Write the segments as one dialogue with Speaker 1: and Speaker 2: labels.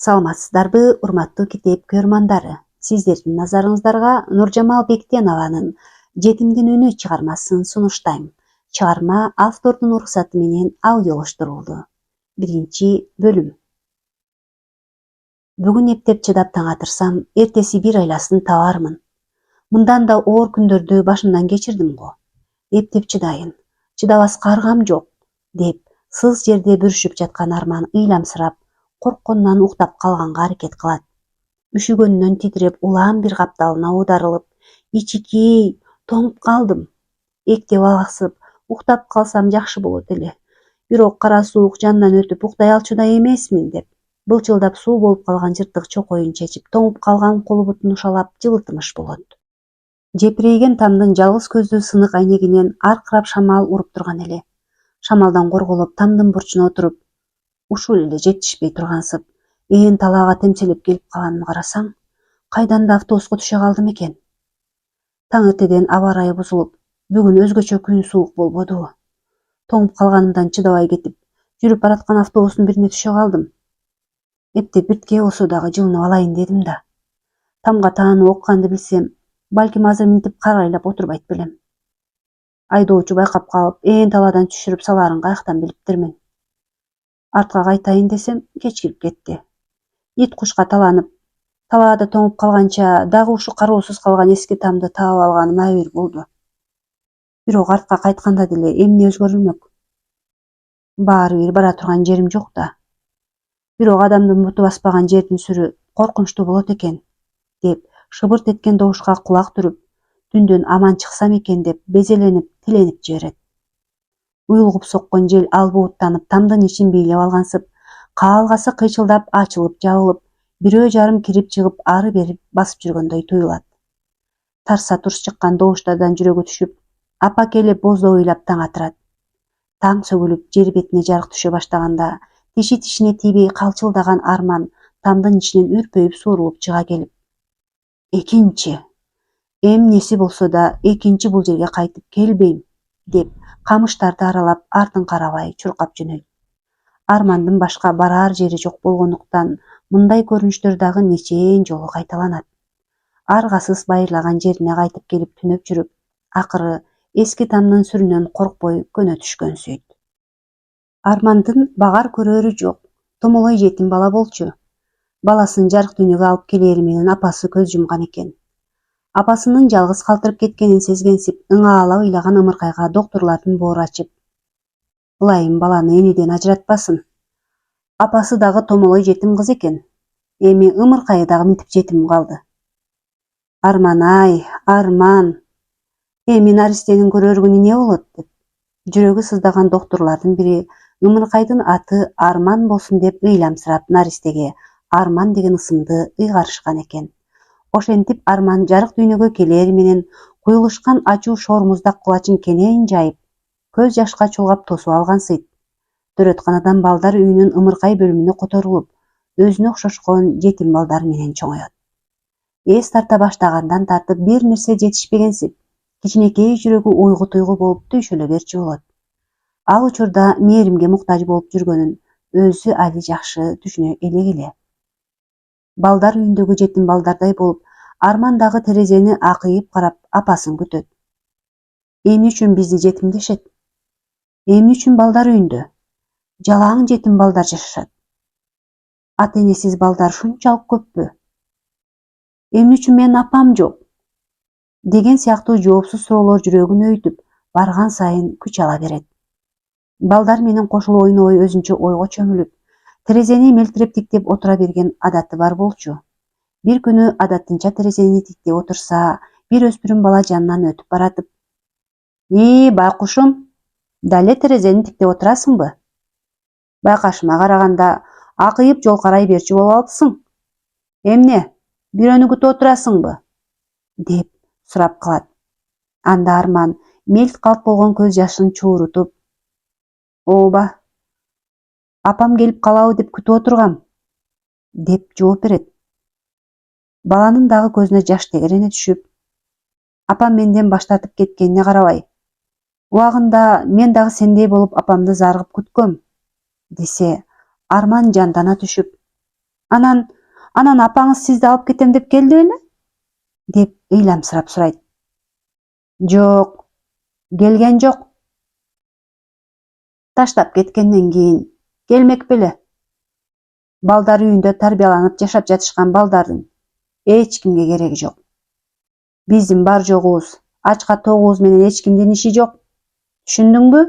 Speaker 1: Саламатсыздарбы, урматтуу китеп көрмандары. Сиздердин назарыңыздарга Нуржамал Бектенованын Жетимдин үнү чыгармасын сунуштайм. Чыгарма автордун уруксаты менен аудиолоштурулду. 1-бөлүм. Бүгүн эптеп чыдап таң атырсам, эртеси бир айласын табармын. Мындан да оор күндөрдү башымдан кечирдим го. Эптеп чыдайын. Чыдабаска аргам жок, деп сыз жерде бүрүшүп жаткан Арман ыйламсырап, коркконунан уктап калганга аракет кылат. Үшүгөнүнөн титиреп улаан бир капталына аударылып, ичикей, тоңуп калдым. Эктеп алаксып, уктап калсам жакшы болот эле. Бирок кара суук жанынан өтүп уктай алчудай эмесмин деп, былчылдап суу болуп калган жыртык чокоюн чечип, тоңуп калган кол бутун ушалап жылытмыш болот. Жепирейген тамдын жалгыз көздүү сынык айнегинен аркырап шамал уруп турган эле. Шамалдан корголоп тамдын бурчуна отуруп, ушул эле жетишпей тургансып, ээн талаага темселеп келип калганын карасаң, кайдан да автобуска түшө калдым экен. Таң эртеден аба ырайы бузулуп, бүгүн өзгөчө күн суук болбодубу? Тоңуп калганымдан чыдабай кетип, жүрүп бараткан автобустун бирине түшө калдым. Эптеп биртке болсо дагы жылынып алайын дедим да. Тамга таанып окканды билсем, балким азыр минтип карайлап отурбайт белем. Айдоочу байкап калып, ээн талаадан түшүрүп салаарын каяктан билиптирмин. Артка кайтайын десем, кечкирип кетти. Ит кушка таланып, талаада тоңуп калганча дагы ушу кароосуз калган эски тамды таап алганым абийир болду. Бирок артка кайтканда деле эмне өзгөрүлмөк? Баары бир бара турган жерим жок да. Бирок адамдын буту баспаган жердин сүрү коркунучтуу болот экен, деп шыбырт эткен добушка кулак түрүп, түндөн аман чыксам экен деп безеленип, тиленип жиберет. Уюлгуп соккон жел албууттанып, тамдын ичин бийлеп алгансып, каалгасы кыйчылдап ачылып жабылып, бирөө жарым кирип чыгып ары бери басып жүргөндөй туюлат. Тарса турс чыккан добуштардан жүрөгү түшүп, апа келип боздоо ыйлап таң атырат. Таң сөгүлүп, жер бетине жарык түшө баштаганда, тиши тишине тийбей калчылдаган Арман тамдын ичинен үрпөйүп суурулуп чыга келип, экинчи, эмнеси болсо да экинчи бул жерге кайтып келбейм, деп камыштарды аралап, артын карабай чуркап жөнөйт. Армандын башка бараар жери жок болгондуктан мындай көрүнүштөр дагы нечен жолу кайталанат. Аргасыз байырлаган жерине кайтып келип түнөп жүрүп, акыры эски тамдын сүрүнөн коркпой көнө түшкөнсүйт. Армандын багар көрөөрү жок, томолой жетим бала болчу. Баласын жарык дүйнөгө алып келери менен апасы көз жумган экен. Апасынын жалгыз калтырып кеткенин сезгенсип, ыңаалап ыйлаган ымыркайга доктурлардын боору ачып, ылайым баланы эниден ажыратпасын. Апасы дагы томолой жетим кыз экен. Эми ымыркайы дагы минтип жетим калды. Арман-ай, Арман. Эми наристенин көрөр күнү эмне болот деп, жүрөгү сыздаган доктурлардын бири ымыркайдын аты Арман болсун деп ыйламсырап наристеге Арман деген ысымды ыйгарышкан экен. Ошентип Арман жарык дүйнөгө келери менен куюлушкан ачуу шор муздак кулачын кенен жайып, көз жашка чулгап тосуп алгансыйт. Төрөтканадан балдар үйүнүн ымыркай бөлүмүнө которулуп, өзүнө окшошкон жетим балдар менен чоңоет. Эс тарта баштагандан тартып бир нерсе жетишпегенсип, кичинекей жүрөгү уйгу-туйгу болуп түйшөлө берчү болот. Ал учурда мээримге муктаж болуп жүргөнүн өзү али жакшы түшүнө элек эле. Балдар үйүндөгү жетим балдардай болуп, Арман дагы терезени акыйып карап апасын күтөт. Эмне үчүн бизди жетимдешет? Эмне үчүн балдар үйүндө жалаң жетим балдар жашашат? Ата-энесиз балдар ушунчалык көппү? Эмне үчүн менин апам жок? Деген сыяктуу жоопсуз суроолор жүрөгүн өйдүп, барган сайын күч ала берет. Балдар менен кошулуп ойнобой өзүнчө ойго чөмүлүп, терезени мелтиреп тиктеп отура берген адаты бар болчу. Бир күнү адатынча терезени тиктеп отурса, бир өспүрүм бала жанынан өтүп баратып, байкушум, дале терезени тиктеп отурасыңбы? Байкашыма караганда акыйып жол карай берчү болуп алыпсың. Эмне, бирөөнү күтүп отурасыңбы? Деп сурап калат. Анда Арман мелт калт болгон көз жашын чуурутуп, ооба, апам келип калабы деп күтүп отургам, деп жооп берет. Баланын дагы көзүнө жаш тегерене түшүп, апам менден баш тартып кеткенине карабай, убагында мен дагы сендей болуп апамды зарыгып күткөм, десе, Арман жандана түшүп, Анан апаңыз сизди алып кетем деп келди беле? Деп ыйламсырап сурайт. Жок, келген жок. Таштап кеткенден кийин келмек беле. Балдар үйүндө тарбияланып жашап жатышкан балдардын эч кимге кереги жок. Биздин бар жогубуз ачка тогубуз менен эч кимдин иши жок. Түшүндүңбү?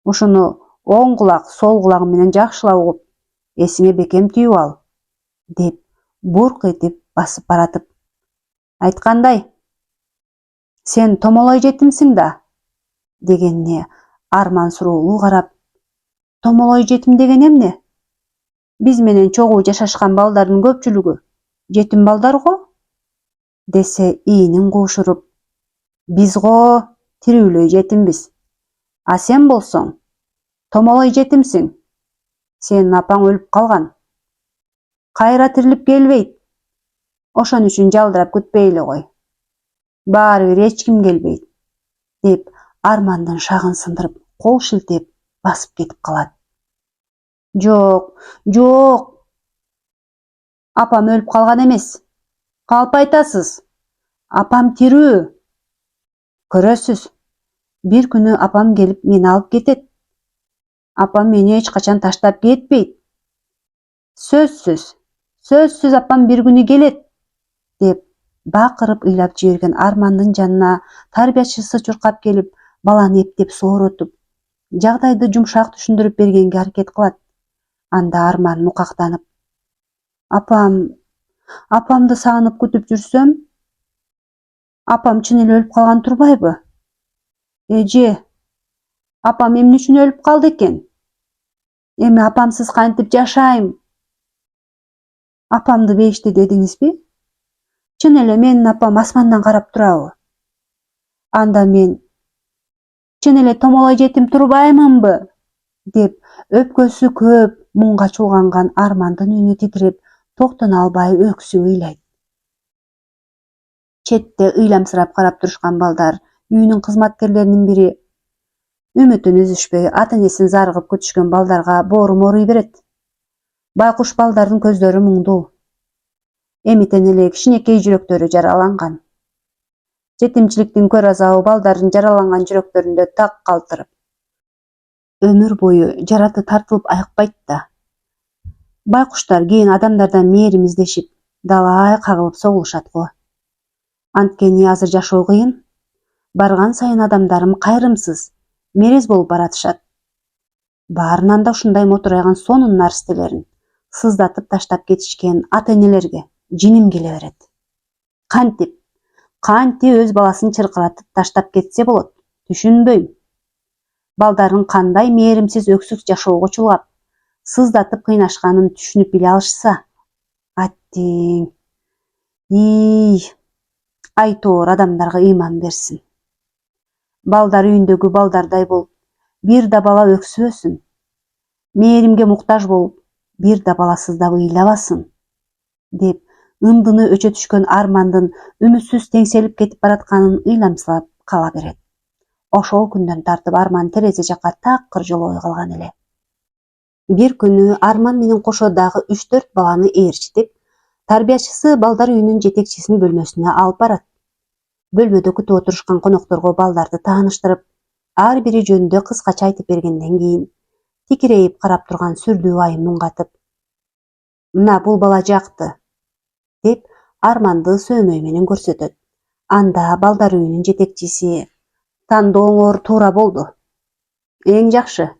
Speaker 1: Ушуну оң кулак, сол кулагың менен жакшылап угуп, эсиңе бекем түйүп ал, деп бурк этип басып баратып. Айткандай, сен томолой жетимсиң да, дегенине Арман суроолуу карап, томолой жетим деген эмне? Биз менен чогуу жашашкан балдардын көпчүлүгү жетим балдар го, десе иинин куушуруп, биз го тирүүлөй жетимбиз. А сен болсоң, томолой жетимсиң. Сенин апаң өлүп калган. Кайра тирилип келбейт. Ошон үчүн жалдырап күтпей эле кой. Баары бир эч ким келбейт, деп Армандын шагын сындырып, кол шилтеп басып кетип калат. Жок, жок. Апам өлүп калган эмес. Калп айтасыз. Апам тирүү. Көрөсүз. Бир күнү апам келип мени алып кетет. Апам мени эч качан таштап кетпейт. Сөзсүз апам бир күнү келет, деп бакырып ыйлап жиберген Армандын жанына тарбиячысы чуркап келип, баланы эптеп сооротуп, жагдайды жумшак түшүндүрүп бергенге аракет кылат. Анда Арман мукактанып, апамды сагынып күтүп жүрсөм, апам чын эле өлүп калган турбайбы? Эже, апам эмне үчүн өлүп калды экен? Эми апамсыз кантип жашайм? Апамды бейишти дедиңизби? Чын эле менин апам асмандан карап турабы? Анда мен чын эле томолой жетим турбаймынбы? Деп өпкөсү көп муңга чулганган Армандын үнү титиреп, токтоно албай өксүп ыйлайт. Четте ыйламсырап карап турушкан балдар үйүнүн кызматкерлеринин бири үмүтүн үзүшпөй ата-энесин зарыгып күтүшкөн балдарга боорум ооруй берет. Байкуш балдардын көздөрү муңдуу. Эмитен эле кичинекей жүрөктөрү жараланган. Жетимчиликтин көр азабы балдардын жараланган жүрөктөрүндө так калтырып, өмүр бою жараты тартылып айыкпайт да. Байкуштар кийин адамдардан мээрим издешип, далай кагылып согулушат го. Анткени азыр жашоо кыйын. Барган сайын адамдарым кайрымсыз, мерез болуп баратышат. Баарынан да ушундай мотурайган сонун наристелерин сыздатып таштап кетишкен ата-энелерге жиним келе берет. Кантип өз баласын чыркыратып таштап кетсе болот, түшүнбөйм. Балдарын кандай мээримсиз өксүк жашоого чулгап, сыздатып кыйнашканын түшүнүп биле алышса. Аттиң. Айтоор адамдарга ыйман берсин. Балдар үйүндөгү балдардай болуп, бир да бала өксүбөсүн. Мээримге муктаж болуп, бир да бала сыздап ыйлабасын, деп ындыны өчө түшкөн Армандын үмүтсүз теңселип кетип баратканын ыйламсырап кала берет. Ошол күндөн тартып Арман терезе жакка такыр жолой калган эле. Бир күнү Арман менен кошо дагы 3-4 баланы ээрчитип, тарбиячысы балдар үйүнүн жетекчисин бөлмөсүнө алып барат. Бөлмөдө күтүп отурушкан конокторго балдарды тааныштырып, ар бири жөнүндө кыскача айтып бергенден кийин, тикирейип карап турган сүрдүү айым муңгатып, "Мына бул бала жакты", деп Арманды сөөмөй менен көрсөтөт. Анда балдар үйүнүн жетекчиси: "Тандооңор туура болду. Эң жакшы.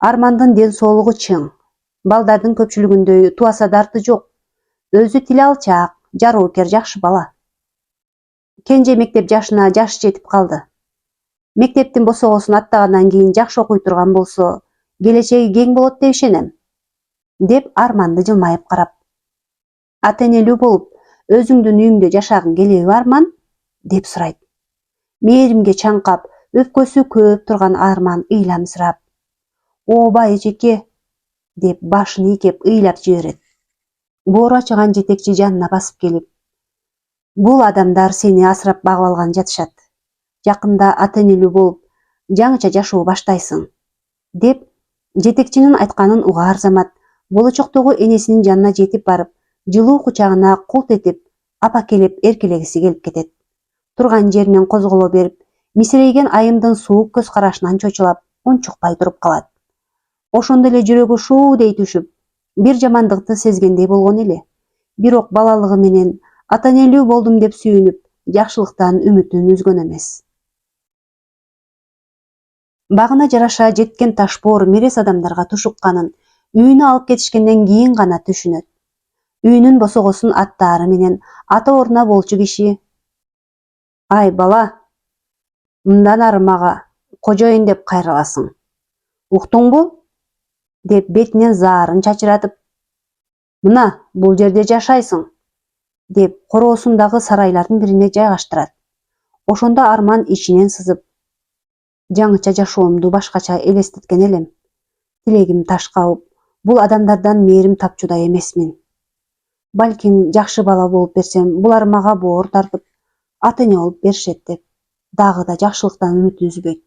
Speaker 1: Армандын ден соолугу чың. Балдардын көпчүлүгүндөй туаса дарты жок. Өзү тили алчаак, жароокер жакшы бала. Кенже мектеп жашына жаш жетип калды. Мектептин босогосун аттагандан кийин жакшы окуй турган болсо, келечеги кең болот деп ишенем", деп Арманды жылмайып карап, "Ата-энелүү болуп, өзүңдүн үйүңдө жашагың келеби, Арман?" деп сурайт. Мээримге чаңкап, өпкөсү көп турган Арман ыйламсырап, "Ооба эжеке", деп башын ийкеп ыйлап жиберет. Боору ачыган жетекчи жанына басып келип, "Бул адамдар сени асырап багып алган жатышат. Жакында ата-энелүү болуп, жаңыча жашоо баштайсың", деп жетекчинин айтканын угаар замат Болочоктогу энесинин жанына жетип барып, жылуу кучагына култ этип, апакелеп эркелегиси келип кетет. Турган жеринен козголо берип, мисирейген айымдын суук көз карашынан чочулап, унчукпай туруп калат. Ошондо эле жүрөгү шуу дей түшүп, бир жамандыкты сезгендей болгон эле. Бирок балалыгы менен ата энелүү болдум деп сүйүнүп, жакшылыктан үмүтүн үзгөн эмес. Багына жараша жеткен Ташпоор мерез адамдарга тушукканын үйүнө алып кетишкенден кийин гана түшүнөт. Үйүнүн босогосун аттаары менен ата ордуна болчу киши: «Ай бала, мындан ары мага кожоюн деп кайрыласың. Уктуңбу?» деп бетинен заарын чачыратып, «Мына бул жерде жашайсың» деп короосундагы сарайлардын бирине жайгаштырат. Ошондо Арман ичинен сызып, жаңыча жашоомду башкача элестеткен элем. Тилегим таш кабып, бул адамдардан мээрим тапчудай эмесмин. Балким жакшы бала болуп берсем, булар мага боор тартып, ата эне болуп беришет деп, дагы да жакшылыктан үмүтүн үзбөйт.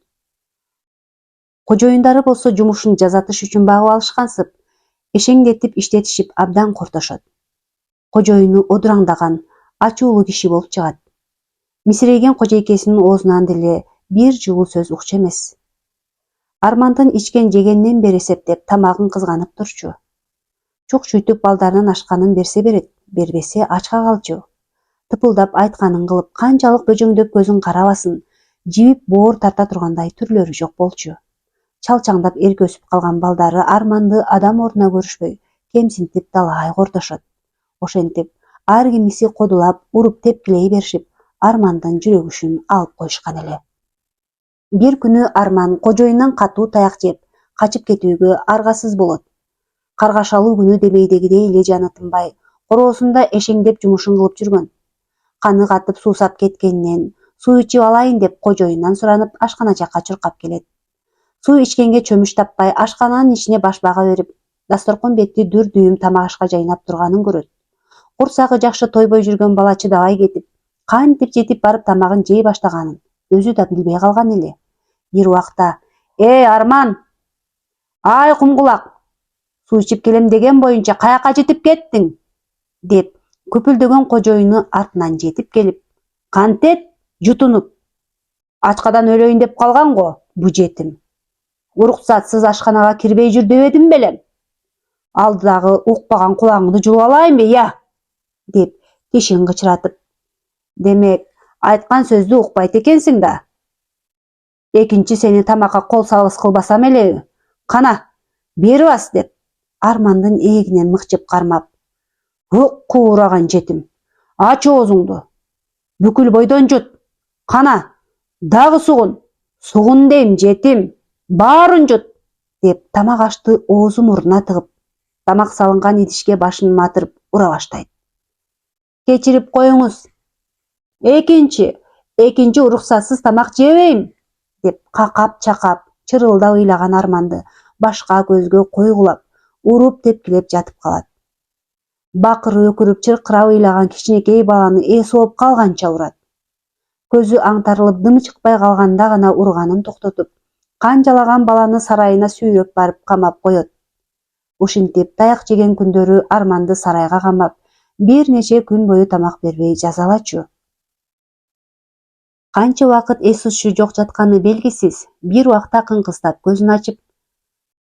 Speaker 1: Кожоюндары болсо жумушун жазатыш үчүн багып алышкансып, эшеңдетип иштетишип абдан кортошот. Кожоюну одураңдаган, ачуулуу киши болуп чыгат. Мисирейген кожойкесинин оозунан деле бир жылуу сөз укчу эмес. Армандын ичкен жегенинен бери эсептеп тамагын кызганып турчу. Чук-чуйтук балдарынын ашканын берсе берет, бербесе ачка калчу. Тыпылдап айтканын кылып, канчалык бөжөңдөп көзүн карабасын, жибип боор тарта тургандай түрлөрү жок болчу. Чалчаңдап эрке өсүп калган балдары Арманды адам ордуна көрүшпөй, кемсинтип талай кортошот. Ошентип, ар кимиси кодулап, уруп тепкилей беришип, Армандын жүрөгүшүн алып коюшкан эле. Бир күнү Арман кожоюндан катуу таяк жеп, качып кетүүгө аргасыз болот. Каргашалуу күнү демейдегидей эле жаны тынбай, короосунда эшеңдеп жумушун кылып жүргөн. Каны катып суусап кеткенинен, суу ичип алайын деп кожоюндан суранып, ашкана жакка чуркап келет. Суу ичкенге чөмүч таппай, ашкананын ичине баш бага берип, дасторкон бетти дүр дүйүм тамак ашка жайнап турганын көрөт. Курсагы жакшы тойбой жүргөн бала чыдабай кетип, кантип жетип барып тамагын жей баштаганын өзү да билбей калган эле. Бир убакта: «Эй, Арман! Ай кумкулак! Суу ичип келем деген боюнча каяка жетип кеттиң?» деп көпүлдөгөн кожоюну артынан жетип келип, «Кантет, жутунуп? Ачкадан өлөйүн деп калган го бу жетим. Уруксатсыз ашканага кирбей жүр дебедим белем? Алдыдагы укпаган кулагыңды жулуп алайынбы, я?» деп тишин кычыратып, «Демек, айткан сөздү укпайт экенсиң да. Экинчи сени тамакка кол сабыс кылбасам элеби? Кана, бери бас» деп Армандын эгинен мыкчып кармап, «Ук куураган жетим, ач оозуңду, бүкүл бойдон жут, кана, дагы сугун дейм жетим, баарын жут» деп тамак ашты оозу мурдуна тыгып, тамак салынган идишке башын матырып ура баштайт. «Кечирип коюңуз, экинчи уруксатсыз тамак жебейм» деп какап-чакап, чырылдап ыйлаган Арманды башка көзгө койгулап, уруп тепкилеп жатып калат. Бакырып өкүрүп чыркырап ыйлаган кичинекей баланы эси болуп калганча урат. Көзү аңтарылып дымы чыкпай калганда гана урганын токтотуп, канжалаган баланы сарайына сүйрөп барып камап коет. Ушинтип таяк жеген күндөрү Арманды сарайга камап, бир нече күн бою тамак бербей жазалачу. Канча убакыт эс ушуу жок жатканы белгисиз. Бир убакта кыңкыстап көзүн ачып,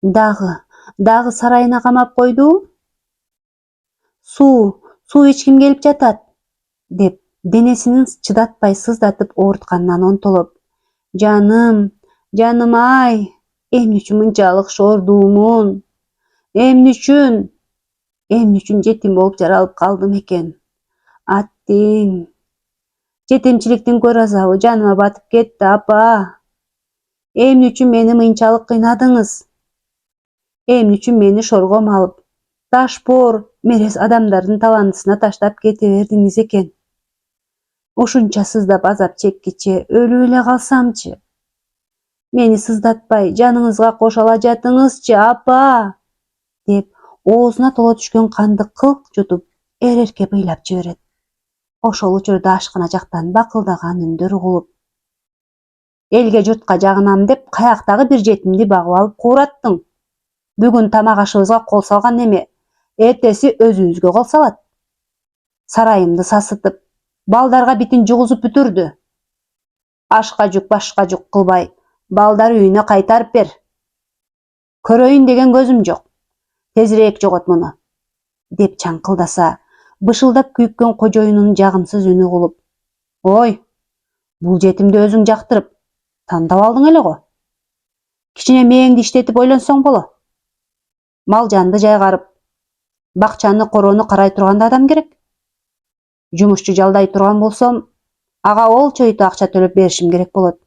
Speaker 1: дагы сарайына камап койду? Суу ичким келип жатат деп денесинин чыдатпай сыздатып оорутканынан онтолоп, жаным ай, эмне үчүн мынчалык шордуумун? Эмне үчүн жетим болуп жаралып калдым экен? Аттиң, жетимчиликтин көр азабы жаныма батып кетти, апа. Эмне үчүн мени мынчалык кыйнадыңыз? Эмне үчүн мени шорго малып, Ташпоор мерез адамдардын талантысына таштап кете бердиңиз экен? Ушунча сыздап азап чеккиче өлүп эле калсамчы? Мени сыздатпай, жаныңызга кошо ала жатыңызчы, апа!» деп оозуна толо түшкөн канды кылк жутуп, эреркеп ыйлап жиберет. Ошол учурда ашкана жактан бакылдаган үндөр угулуп, «Элге журтка жагынам деп каяктагы бир жетимди багып алып куураттың? Бүгүн тамак ашыбызга кол салган неме эртеси өзүбүзгө кол салат. Сарайымды сасытып, балдарга битин жугузуп бүтүрдү. Ашка жүк башка жүк кылбай, балдар үйүнө кайтарып бер. Көрөйүн деген көзүм жок. Тезирээк жогот муну, деп чаңкылдаса, бышылдап күйүккөн кожоюнун жагымсыз үнү угулуп, ой, бул жетимди өзүң жактырып, тандап алдың эле го. Кичине мээңди иштетип ойлонсоң боло. Мал жанды жайгарып, бакчаны короону карай турган да адам керек. Жумушчу жалдай турган болсом, ага ол чойту акча төлөп беришим керек болот.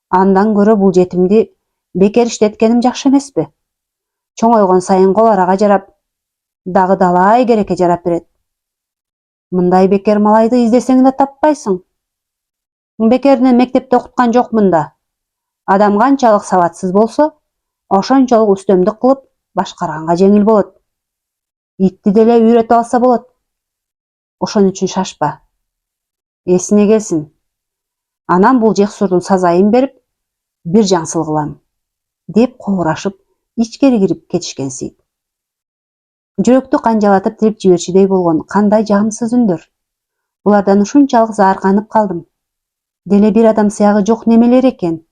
Speaker 1: Андан көрө бул жетимди бекер иштеткеним жакшы эмеспи? Чоңойгон сайын кол арага жарап, дагы далай керекке жарап берет. Мындай бекер малайды издесең да таппайсың. Бекеринен мектепте окуткан жокмун да. Адам канчалык сабатсыз болсо, ошончолук үстөмдүк кылып башкарганга жеңил болот. Итти деле үйрөтүп алса болот. Ошон үчүн шашпа. Эсине келсин. Анан бул жексурдун сазайын берип, бир жаңсыл кылам, деп кобурашып, ичкери кирип кетишкенсип. Жүрөктү канжалатып тирип жиберчүдөй болгон кандай жагымсыз үндөр. Булардан ушунчалык заарканып калдым. Деле бир адам сыягы жок немелер экен.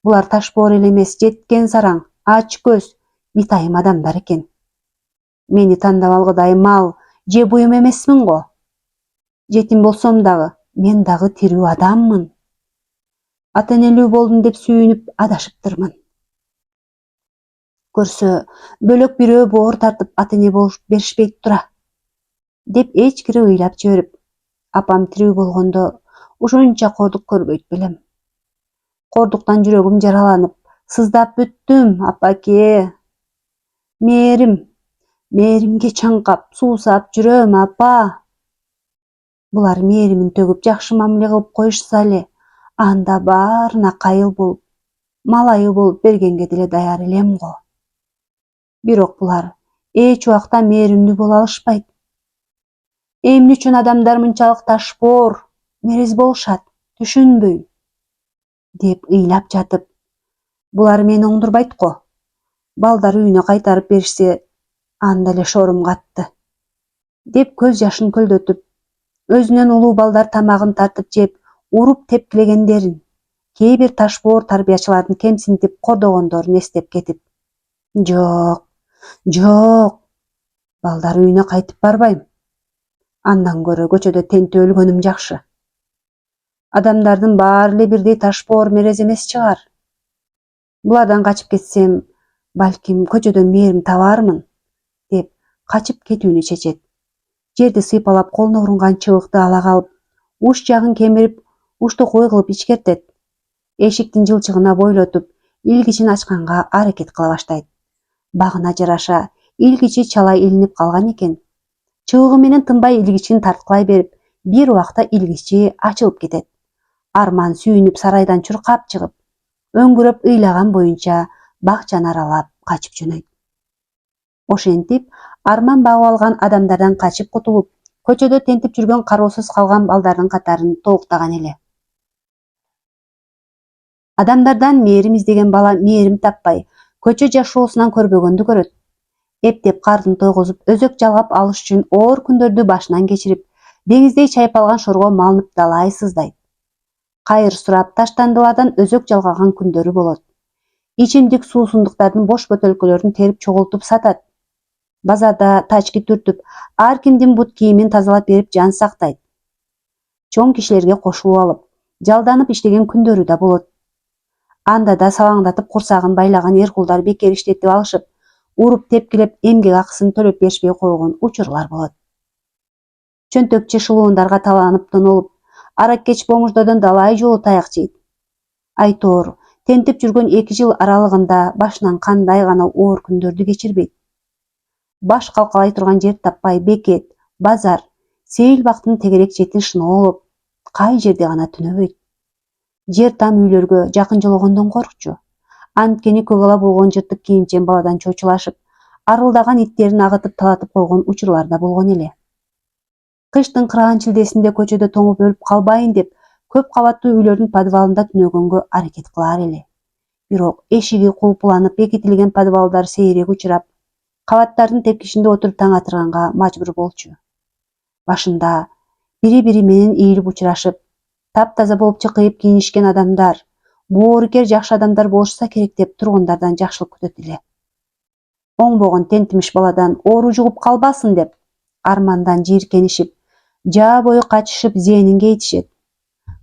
Speaker 1: Булар ташбоор эле эмес, жеткен сараң, ач көз, битайым адамдар экен. Мени тандап алгыдай мал же буюм эмесмин го. Жетим болсом дагы, мен дагы тирүү адаммын. Ата энелүү болдум деп сүйүнүп адашыптырмын. Көрсө, бөлөк бирөө боор тартып ата эне болуп беришпейт тура, деп эчкири ыйлап жиберип, апам тирүү болгондо ушунча кордук көрбөйт белем. Кордуктан жүрөгүм жараланып, сыздап бүттүм, апаке. Мээримге чаңкап, суусап жүрөм, апа. Булар мээримин төгүп, жакшы мамиле кылып коюшса эле, анда баарына кайыл болуп, малайы болуп бергенге деле даяр элем го. Бирок булар эч убакта мээримдүү боло алышпайт. Эмне үчүн адамдар мынчалык ташбоор, мерез болушат, түшүнбөйм, деп ыйлап жатып, булар мени оңдурбайт го. Балдар үйүнө кайтарып беришсе, анда эле шорум катты, деп көз жашын көлдөтүп, өзүнөн улуу балдар тамагын тартып жеп, уруп тепкилегендерин, кээ бир ташбоор тарбиячылардын кемсинтип кордогондорун эстеп кетип, жок, балдар үйүнө кайтып барбайм. Андан көрө көчөдө тентип өлгөнүм жакшы. Адамдардын баары эле бирдей ташбоор мерез эмес чыгар. Булардан качып кетсем, балким көчөдөн мээрим табармын, деп качып кетүүнү чечет. Жерди сыйпалап колуна урунган чыбыкты ала калып, уч жагын кемирип, уштукуй кылып ичкертет. Эшиктин жылчыгына бойлотуп, илгичин ачканга аракет кыла баштайт. Багына жараша, илгичи чала илинип калган экен. Чыбыгы менен тынбай илгичин тарткылай берип, бир убакта илгичи ачылып кетет. Арман сүйүнүп сарайдан чуркап чыгып, өңгүрөп ыйлаган боюнча бакчаны аралап качып жөнөйт. Ошентип, Арман багып алган адамдардан качып кутулуп, көчөдө тентип жүргөн кароосуз калган балдардын катарын толуктаган эле. Адамдардан мээрим издеген бала мээрим таппай, көчө жашоосунан көрбөгөндү көрөт. Эптеп кардын тойгозуп, өзөк жалгап алыш үчүн оор күндөрдү башынан кечирип, деңиздей чайпалган шорго малынып далай сыздайт. Кайыр сурап, таштандылардан өзөк жалгаган күндөрү болот. Ичимдик суусундуктардын бош бөтөлкөлөрүн терип чогултуп сатат. Базарда тачки түртүп, ар кимдин бут кийимин тазалап берип жан сактайт. Чоң кишилерге кошулуп алып, жалданып иштеген күндөрү да болот. Анда да салаңдатып курсагын байлаган эр-кулдар бекер иштетип алышып, уруп тепкилеп эмгек акысын төлөп беришпей койгон учурлар болот. Чөнтөкчү шылуундарга таланып тонолуп, аракеч бомуждодон далай жолу таяк жейт. Айтор, тентип жүргөн 2 жыл аралыгында башынан кандай гана оор күндөрдү кечирбейт. Баш калкалай турган жер таппай бекет, базар, сейил бактын тегерек четин шыноолоп, кай жерде гана түнөбөйт. Жер там үйлөргө жакынжологондон коркчу. Анткени көк ала болгон жыртык кийимчен баладан чочулашып, арылдаган иттерин агытып талатып койгон учурлар да болгон эле. Кыштын кыраан чилдесинде көчөдө тоңуп өлүп калбайын деп, көп кабаттуу үйлөрдүн подвалында түнөгөнгө аракет кылар эле. Бирок эшиги кулпуланып бекитилген подвалдар сейрек учурап, кабаттардын тепкичинде отуруп таң атырганга мажбур болчу. Башында бири-бири менен ийилип учурашып, таптаза болуп чыкыйып кийинишкен адамдар, боорукер жакшы адамдар болушса керек деп тургундардан жакшылык күтөт эле. Оңбогон тентимиш баладан оору жугуп калбасын деп армандан жийиркенишип, жаа бою качышып зээнин кейтишет.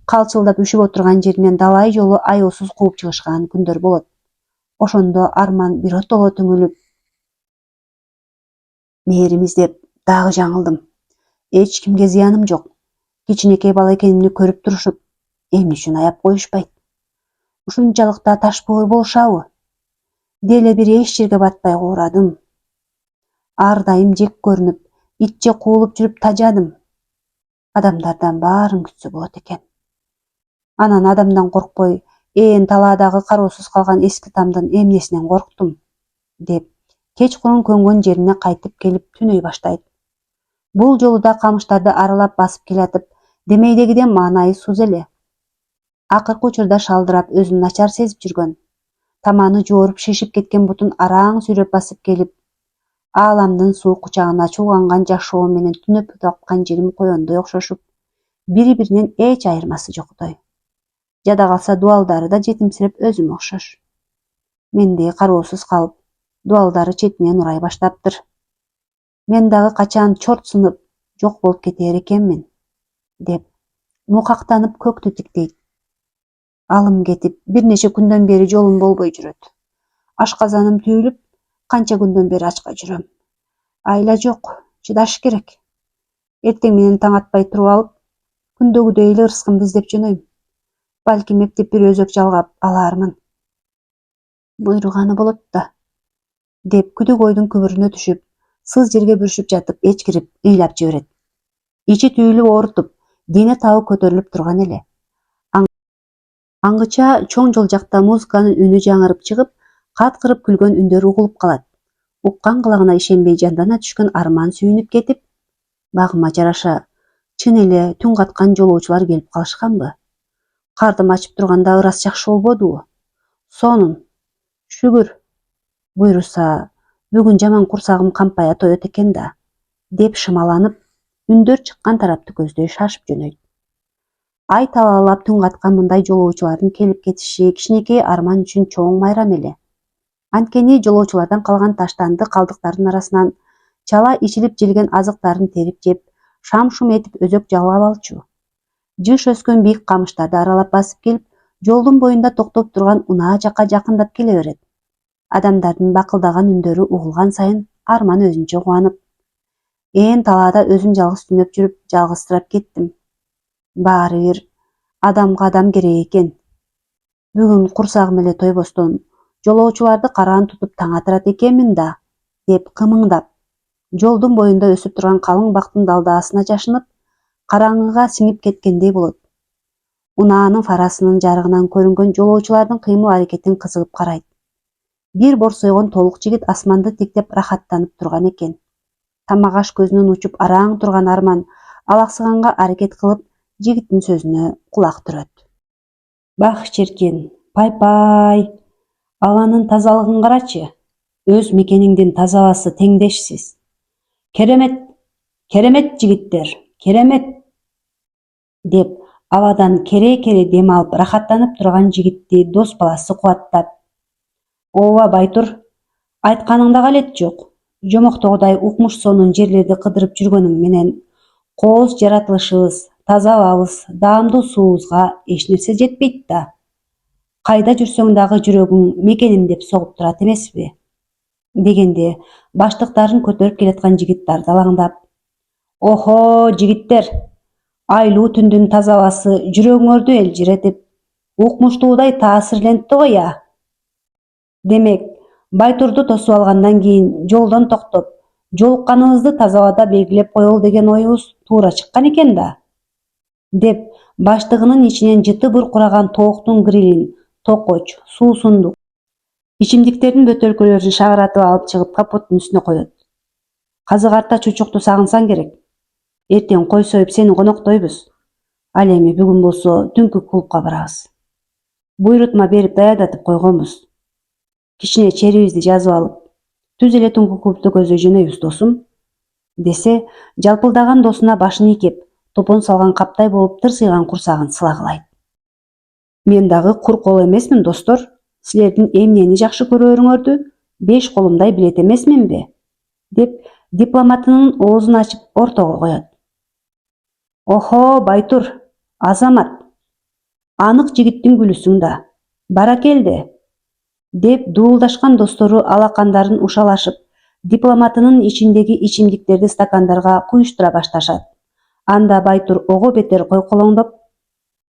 Speaker 1: Калчылдап үшүп отурган жеринен далай жолу аяосуз кууп чыгышкан күндөр болот. Ошондо арман биротоло түңүлүп, мээрим издеп дагы жаңылдым. Эч кимге зыяным жок. Кичинекей бала экенимди көрүп турушуп, эмне үчүн аяп коюшпайт? Ушунчалык да ташбоор болушабы? Деле бир эч жерге батпай куурадым. Ар дайым жек көрүнүп, итче куулуп жүрүп тажадым. Адамдардан баарын күтсө болот экен. Анан адамдан коркпой, талаадагы кароосуз калган эски тамдын эмнесинен корктум, деп кечкурун көнгөн жерине кайтып келип түнөй баштайт. Бул жолу да камыштарды аралап басып келатып, демейдегиден маанайы суз эле. Акыркы учурда шалдырап өзүн начар сезип жүргөн, таманы жооруп шишип кеткен бутун араң сүйрөп басып келип, ааламдын суук кучагына чулганган жашоо менен түнөп тапкан жерим коёндой окшошуп, бири-биринен эч айырмасы жоктой. Жада калса дуалдары да жетимсиреп өзүмө окшош. Мендей кароосуз калып, дуалдары четинен урай баштаптыр. Мен дагы качан чорт сынып жок болуп кетер экенмин, деп мукактанып көктү тиктейт. Алым кетип, бир нече күндөн бери жолум болбой жүрөт. Ашказаным түйүлүп, канча күндөн бери ачка жүрөм. Айла жок, чыдаш керек. Эртең менен таң атпай туруп алып, күндөгүдөй эле ырыскымды издеп жөнөйм. Балким эптеп бир өзөк жалгап алаармын. Буйруганы болот да, деп күдүк ойдун күбүрүнө түшүп, сыз жерге бүрүшүп жатып эчкирип ыйлап жиберет. Ичи түйүлүп оорутуп, дене табы көтөрүлүп турган эле. Аңгыча чоң жол жакта музыканын үнү жаңырып чыгып, каткырып күлгөн үндөр угулуп калат. Уккан кулагына ишенбей жандана түшкөн арман сүйүнүп кетип, багыма жараша чын эле түн каткан жолоочулар келип калышканбы? Кардым ачып турганда ырас жакшы болбодубу? Сонун, шүгүр. Буйруса, бүгүн жаман курсагым кампая тоет экен да, деп шымаланып, үндөр чыккан тарапты көздөй шашып жөнөйт. Ай талаалап түн каткан мындай жолоочулардын келип кетиши кичинекей арман үчүн чоң майрам эле. Анткени жолоочулардан калган таштанды калдыктардын арасынан чала ичилип желген азыктарын терип жеп, шам-шум этип өзөк жалгап алчу. Жыш өскөн бийик камыштарды аралап басып келип, жолдун боюнда токтоп турган унаа жакка жакындап келе берет. Адамдардын бакылдаган үндөрү угулган сайын арман өзүнчө кубанып, талаада өзүм жалгыз түнөп жүрүп, жалгызсырап кеттим. Баары бир адамга адам керек экен. Бүгүн курсагым эле тойбостон жолоочуларды караан тутуп таң атырат экенмин да, деп кымыңдап, жолдун боюнда өсүп турган калың бактын далдаасына жашынып, караңгыга сиңип кеткендей болот. Унаанын фарасынын жарыгынан көрүнгөн жолоочулардын кыймыл аракетин кызыгып карайт. Бир борсойгон толук жигит асманды тиктеп рахаттанып турган экен. Тамак аш көзүнөн учуп араң турган арман алаксыганга аракет кылып, жигиттин сөзүнө кулак түрөт. Бах черкен, пай-пай, абанын тазалыгын карачы. Өз мекениңдин таза абасы теңдешсиз. Керемет, керемет жигиттер, керемет, деп абадан кере-кере дем алып рахаттанып турган жигитти дос баласы кубаттап, ооба Байтур, айтканыңда калет жок. Жомоктогудай укмуш сонун жерлерди кыдырып жүргөнүң менен кооз жаратылышыбыз, таза абабыз, даамдуу суубузга эч нерсе жетпейт да. Кайда жүрсөң дагы жүрөгүң мекеним деп согуп турат эмеспи? Дегенде баштыктарын көтөрүп келаткан жигит дардалаңдап, охо, жигиттер, айлуу түндүн таза абасы жүрөгүңөрдү элжиретип, укмуштуудай таасирлентти го я. Демек, Байтурду тосуп алгандан кийин жолдон токтоп, жолукканыбызды таза абада белгилеп коелу деген оюбуз туура чыккан экен да, деп баштыгынын ичинен жыты буркураган тооктун грилин, токоч, суусундук, ичимдиктердин бөтөлкөлөрүн шагыратып алып чыгып капоттун үстүнө коет. Казык арта чучукту сагынсаң керек. Эртең кой союп сени коноктойбуз. Ал эми бүгүн болсо түнкү клубка барабыз. буйрутма берип даярдатып койгонбуз. Кичине черибизди жазып алып, түз эле түнкү клубду көздөй жөнөйбүз досум, десе, жалпылдаган досуна башын ийкеп, топон салган каптай болуп тырсыйган курсагын сылагылайт. Мен дагы кур кол эмесмин, достор. Силердин эмнени жакшы көрөөрүңөрдү 5 колумдай билет эмесминби? Деп дипломатынын оозун ачып ортого коет. Охо, Байтур, Азамат, анык жигиттин гүлүсүң да. Баракелде, деп дуулдашкан достору алакандарын ушалашып, дипломатынын ичиндеги ичимдиктерди стакандарга куюштура башташат. Анда Байтур ого бетер койколоңдоп,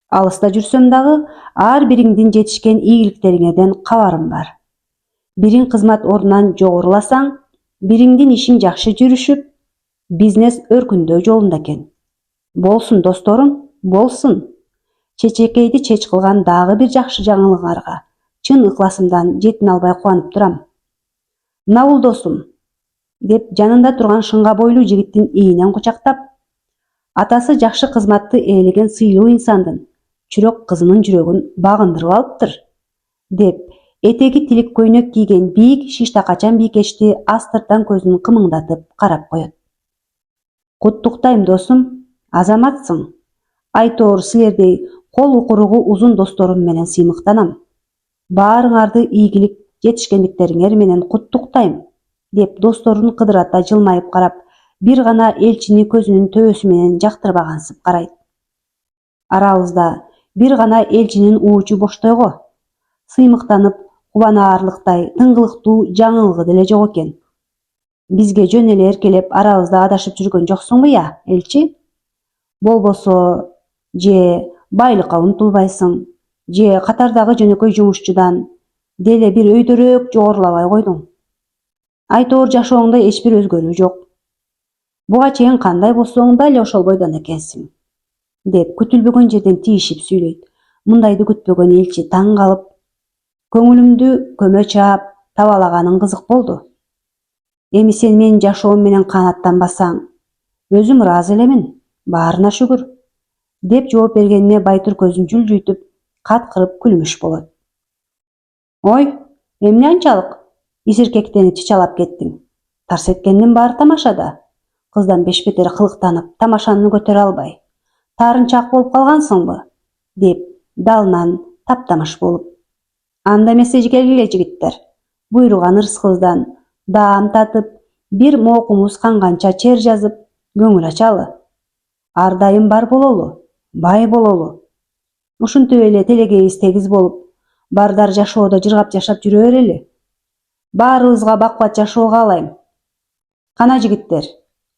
Speaker 1: алыста жүрсөм дагы, ар бириңдин жетишкен ийгиликтериңерден кабарым бар. Бириң кызмат ордунан жогоруласаң, бириңдин ишиң жакшы жүрүшүп, бизнес өркүндөө жолунда экен. Болсун, досторум, болсун. Чечекейди чеч кылган дагы бир жакшы жаңылыгыңарга чын ыкласымдан жетине албай кубанып турам. Мына бул досум, деп жанында турган шыңга бойлуу жигиттин ийинен кучактап, атасы жакшы кызматты ээлеген сыйлуу инсандын чүрөк кызынын жүрөгүн багындырып алыптыр, деп этеги тилик көйнөк кийген бийик шиштакачан бийкечти астыртан көзүн кымыңдатып карап коет. Куттуктайм, досум, Азаматсың. Айтоор силердей кол укуругу узун досторум менен сыймыктанам. Баарыңарды ийгилик жетишкендиктериңер менен куттуктайм, деп досторун кыдырата жылмайып карап, бир гана элчини көзүнүн төбөсү менен жактырбагансып карайт. Арабызда бир гана элчинин уучу боштойго, сыймыктанып кубанаарлыктай тыңгылыктуу жаңылыгы деле жок экен. Бизге жөн эле эркелеп арабызда адашып жүргөн жоксуңбу я, элчи? Болбосо, же байлыкка умтулбайсың, же катардагы жөнөкөй жумушчудан деле бир өйдөрөөк жогорулабай койдуң. Айтоор жашооңдо эч бир өзгөрүү жок. Буга чейин кандай болсоң дал ошол бойдон экенсиң, деп күтүлбөгөн жерден тийишип сүйлөйт. Мындайды күтпөгөн элчи таң калып, көңүлүмдү көмө чаап табалаганың кызык болду. Эми сен менин жашоом менен канааттанбасаң, өзүм ыраазы элемин, баарына шүгүр, деп жооп бергенине Байтур көзүн жүлжүйтүп, каткырып күлмүш болот. Ой, эмне анчалык? Исиркектенип чычалап кеттиң. Тарс эткендин баары тамашада. Кыздан бешбетер кылыктанып, тамашаны көтөрө албай. Таарынчаак болуп калгансыңбы? Деп далынан таптамыш болуп. Анда эмесе келгиле, жигиттер. Буйруган ырыскыбыздан даам татып, бир моокумуз канганча чер жазып, көңүл ачалы. Ар дайым бар бололу, бай бололу. Ушинтип эле телегейибиз тегиз болуп, бардар жашоодо жыргап жашап жүрө берели. Баарыбызга бакубат жашоо каалайм. Кана, жигиттер,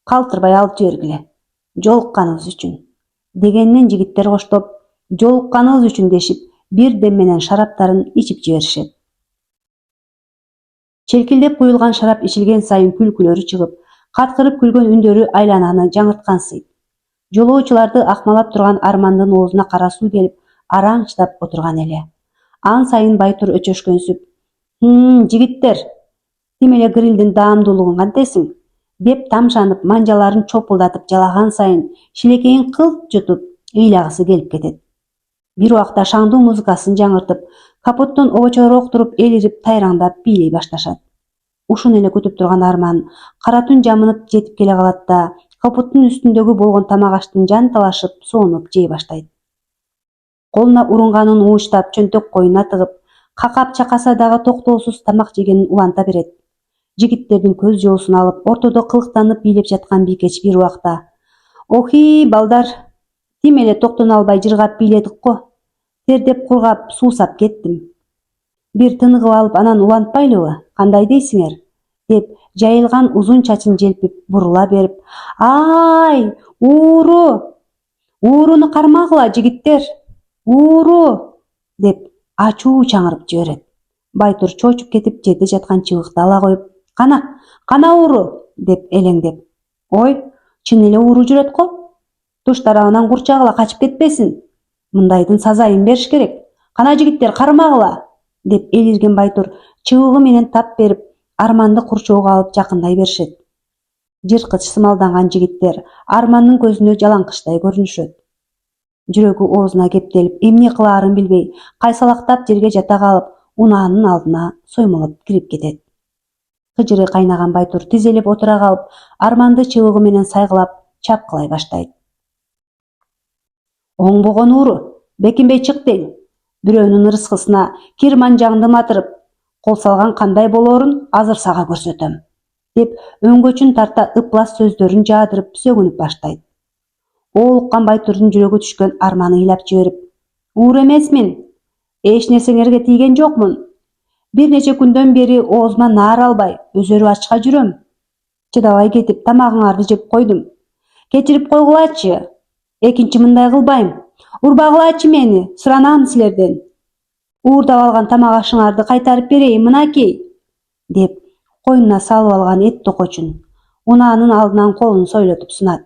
Speaker 1: калтырбай алып жибергиле. Жолукканыбыз үчүн. Дегенинен жигиттер коштоп, жолукканыбыз үчүн дешип, бир дем менен шараптарын ичип жиберишет. Челкилдеп куюлган шарап ичилген сайын күлкүлөрү чыгып, каткырып күлгөн үндөрү айлананы жаңырткансыйт. Жолоочуларды акмалап турган Армандын оозуна кара суу келип, араң чыдап отурган эле. Ан сайын Байтур өчөшкөнсүп, жигиттер, тим эле грилдин даамдуулугун кантесиң? Деп тамшанып, манжаларын чопулдатып жалаган сайын шилекейин кылт жутуп, ыйлагысы келип кетет. Бир убакта шаңдуу музыкасын жаңыртып, капоттон обочороок туруп элирип тайраңдап бийлей башташат. Ушуну эле күтүп турган Арман кара түн жамынып жетип келе калат да, капоттун үстүндөгү болгон тамак аштын жанталашып, соонуп жей баштайт. Колуна урунганын ууштап, чөнтөк коюна тыгып, какап чакаса дагы токтоосуз тамак жегенин уланта берет. Жигиттердин көз жоосун алып, ортодо кылыктанып бийлеп жаткан бийкеч бир убакта: "Охи, балдар, тим эле токтоно албай жыргап бийледик го. Тердеп кургап, суусап кеттим. Бир тыныгып алып, анан улантпайлыбы? Кандай дейсиңер?" деп жайылган узун чачын желпип, бурула берип: "Ай, ууру! Ууруну кармагыла, жигиттер! Ууру!" деп ачуу чаңырып жиберет. Байтур чочуп кетип, жерде жаткан чыбыкты ала коюп: Кана ууру!" деп элеңдеп: "Ой, чын эле ууру жүрөт го. Туш тарабынан курчагыла качып кетпесин. Мындайдын сазайын бериш керек. Кана, жигиттер, кармагыла!" деп элирген Байтур чыбыгы менен тап берип, Арманды курчоого алып жакындай беришет. Жырткыч сымалданган жигиттер Армандын көзүнө жалаңкычтай көрүнүшөт. Жүрөгү оозуна кептелип, эмне кылаарын билбей, кайсалактап жерге жата калып, унаанын алдына соймолоп кирип кетет. Кыжыры кайнаган Байтур тизелеп отура калып, Арманды чыбыгы менен сайгылап чапкылай баштайт. Оңбогон ууру, бекинбей чык дең. Бирөөнүн ырыскысына кир манжаңды матырып, кол салган кандай болоорун азыр сага көрсөтөм, деп өңгөчүн тарта ыплас сөздөрүн жаадырып сөгүнүп баштайт. Ол уккан Байтурдун жүрөгү түшкөн арманы ыйлап жиберип: "Уур эмесмин. Эч нерсеңерге тийген жокмун. Бир нече күндөн бери оозума наар албай, өзөрү ачка жүрөм. Чыдабай кетип, тамагыңарды жеп койдум. Кечирип койгулачы. Экинчи мындай кылбайм. Урбагылачы мени, суранам силерден. Уурдап алган тамак ашыңарды кайтарып берейин, мынакей", деп койнуна салып алган эт токочун унаанын алдынан колун сойлотуп сунат.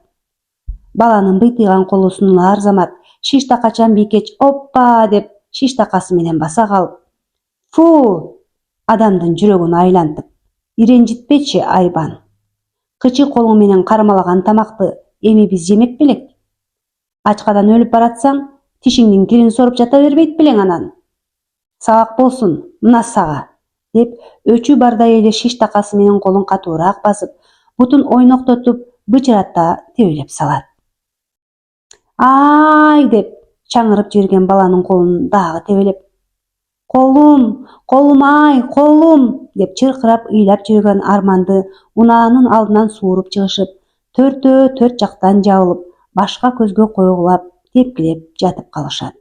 Speaker 1: Баланын быйтыйган колу сунулар замат шиш такачан бийкеч "Оппа" деп шиш такасы менен баса калып: "Фу!" адамдын жүрөгүн айлантып: "Иренжитпечи, айбан. Кычы колуң менен кармалаган тамакты эми биз жемек белек? Ачкадан өлүп баратсаң, тишиңдин кирин соруп жата бербейт белең анан. Сабак болсун, мына сага", деп өчү бардай эле шиш такасы менен колун катуураак басып, бутун ойноктотуп, бычырата тебелеп салат. "Ай" деп чаңырып жиберген баланын колун дагы тебелеп: "Колум, колум-ай, колум" деп чыркырап ыйлап жүргөн Арманды унаанын алдынан сууруп чыгышып, төртөө төрт жактан жабылып, башка көзгө койгулап, тепкилеп жатып калышат.